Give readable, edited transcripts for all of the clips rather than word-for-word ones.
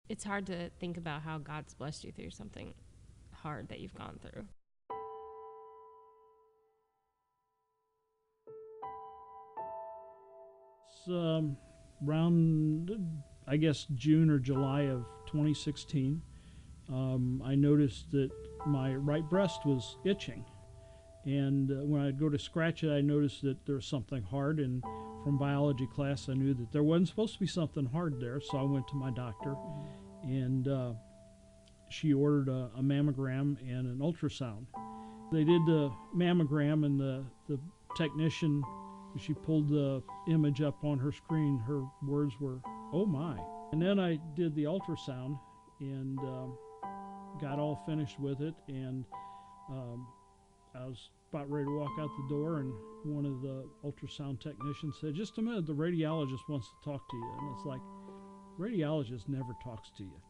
It's hard to think about how God's blessed you through something hard that you've gone through. It's around, I guess, June or July of 2016. I noticed that my right breast was itching. And when I'd go to scratch it, I noticed that there was something hard. And from biology class, I knew that there wasn't supposed to be something hard there. So I went to my doctor, and she ordered a mammogram and an ultrasound. They did the mammogram, and the technician, she pulled the image up on her screen. Her words were, "Oh my." And then I did the ultrasound and got all finished with it. And I was about ready to walk out the door, and one of the ultrasound technicians said, "Just a minute, the radiologist wants to talk to you." And it's like, radiologist never talks to you.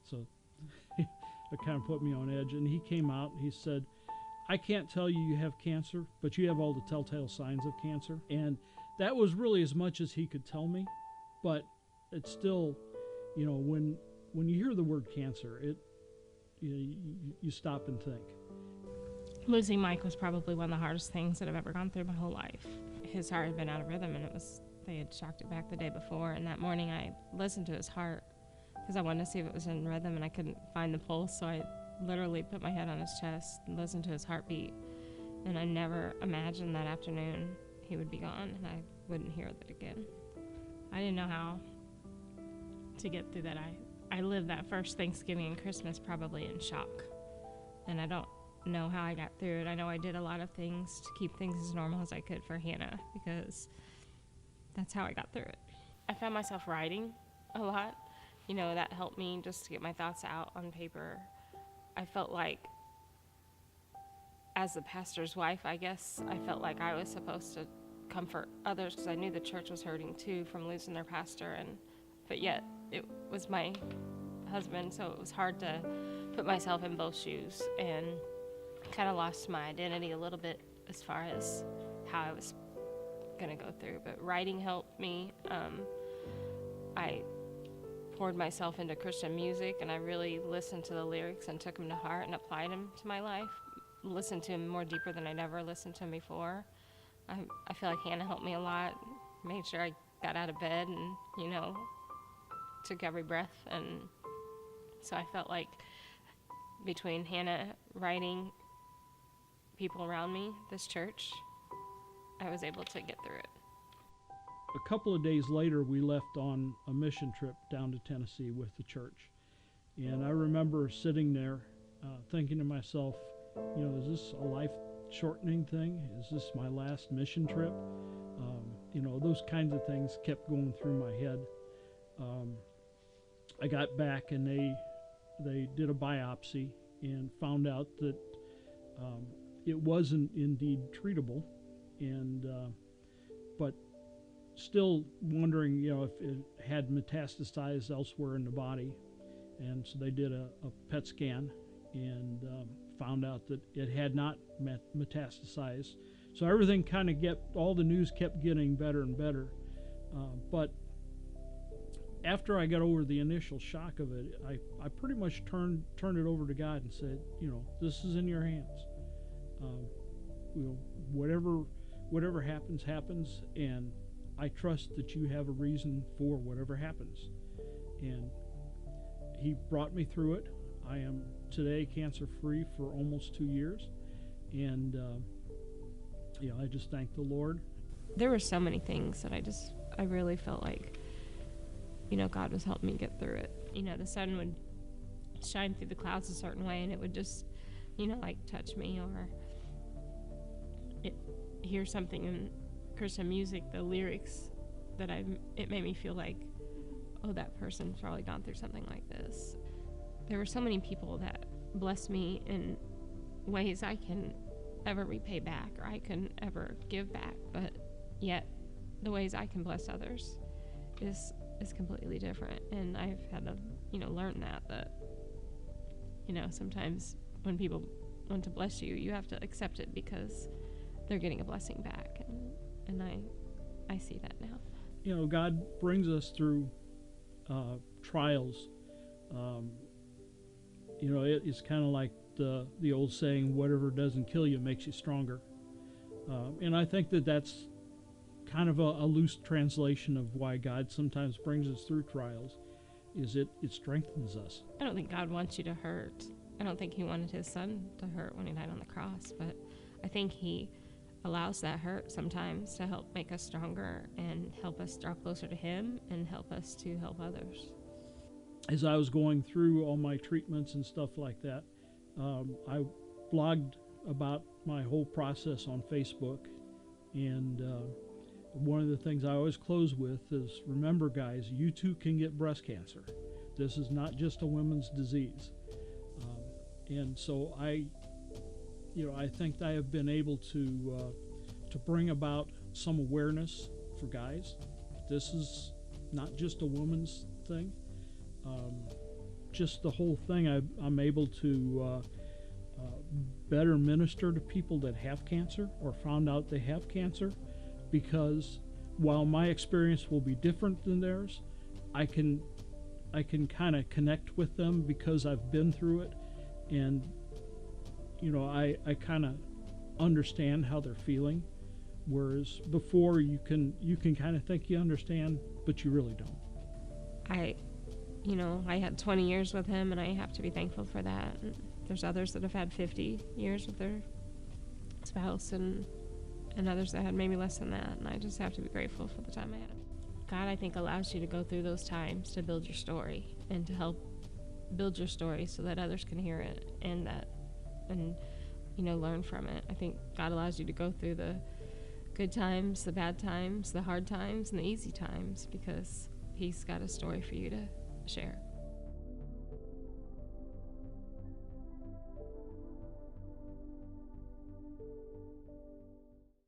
So it kind of put me on edge. And he came out and he said, "I can't tell you have cancer, but you have all the telltale signs of cancer." And that was really as much as he could tell me. But it's still, when you hear the word cancer, you stop and think. Losing Mike was probably one of the hardest things that I've ever gone through my whole life. His heart had been out of rhythm, and they had shocked it back the day before. And that morning I listened to his heart because I wanted to see if it was in rhythm, and I couldn't find the pulse, so I literally put my head on his chest and listened to his heartbeat. And I never imagined that afternoon he would be gone and I wouldn't hear it again. I didn't know how to get through that. I lived that first Thanksgiving and Christmas probably in shock, and I don't know how I got through it. I know I did a lot of things to keep things as normal as I could for Hannah, because that's how I got through it. I found myself writing a lot. That helped me just to get my thoughts out on paper. I felt like, as the pastor's wife, I guess, I felt like I was supposed to comfort others because I knew the church was hurting too from losing their pastor, but yet it was my husband, so it was hard to put myself in both shoes, and kind of lost my identity a little bit as far as how I was going to go through. But writing helped me. I poured myself into Christian music, and I really listened to the lyrics and took them to heart and applied them to my life. Listened to them more deeper than I'd ever listened to them before. I feel like Hannah helped me a lot. Made sure I got out of bed and, took every breath. And so I felt like between Hannah, writing, people around me, this church, I was able to get through it. A couple of days later, we left on a mission trip down to Tennessee with the church. And I remember sitting there thinking to myself, is this a life-shortening thing? Is this my last mission trip? Those kinds of things kept going through my head. I got back, and they did a biopsy and found out that it wasn't indeed treatable, and but still wondering, if it had metastasized elsewhere in the body. And so they did a PET scan and found out that it had not metastasized. So everything kind of all the news kept getting better and better. But after I got over the initial shock of it, I pretty much turned it over to God and said, this is in your hands. Whatever happens, and I trust that you have a reason for whatever happens. And He brought me through it. I am today cancer-free for almost 2 years, and I just thank the Lord. There were so many things that I really felt like, God was helping me get through it. The sun would shine through the clouds a certain way, and it would just, touch me, or hear something in Christian music, the lyrics it made me feel like, oh, that person's probably gone through something like this. There were so many people that blessed me in ways I can ever repay back, or I can ever give back, but yet the ways I can bless others is completely different. And I've had to, learn that sometimes when people want to bless you, you have to accept it because they're getting a blessing back. And I see that now. God brings us through trials Um, it's kind of like the old saying, whatever doesn't kill you makes you stronger. And I think that that's kind of a loose translation of why God sometimes brings us through trials, is it strengthens us. I don't think God wants you to hurt. I don't think he wanted his son to hurt when he died on the cross, but I think he allows that hurt sometimes to help make us stronger and help us draw closer to him and help us to help others. As I was going through all my treatments and stuff like that, I blogged about my whole process on Facebook, and one of the things I always close with is, remember guys, you too can get breast cancer. This is not just a women's disease. And so I think I have been able to bring about some awareness for guys. This is not just a woman's thing. Just the whole thing, I'm able to better minister to people that have cancer or found out they have cancer, because while my experience will be different than theirs, I can kind of connect with them because I've been through it, and I kind of understand how they're feeling, whereas before you can kind of think you understand, but you really don't. I had 20 years with him, and I have to be thankful for that. There's others that have had 50 years with their spouse, and others that had maybe less than that, and I just have to be grateful for the time I had. God, I think, allows you to go through those times to build your story and to help build your story so that others can hear it and learn from it. I think God allows you to go through the good times, the bad times, the hard times, and the easy times, because he's got a story for you to share.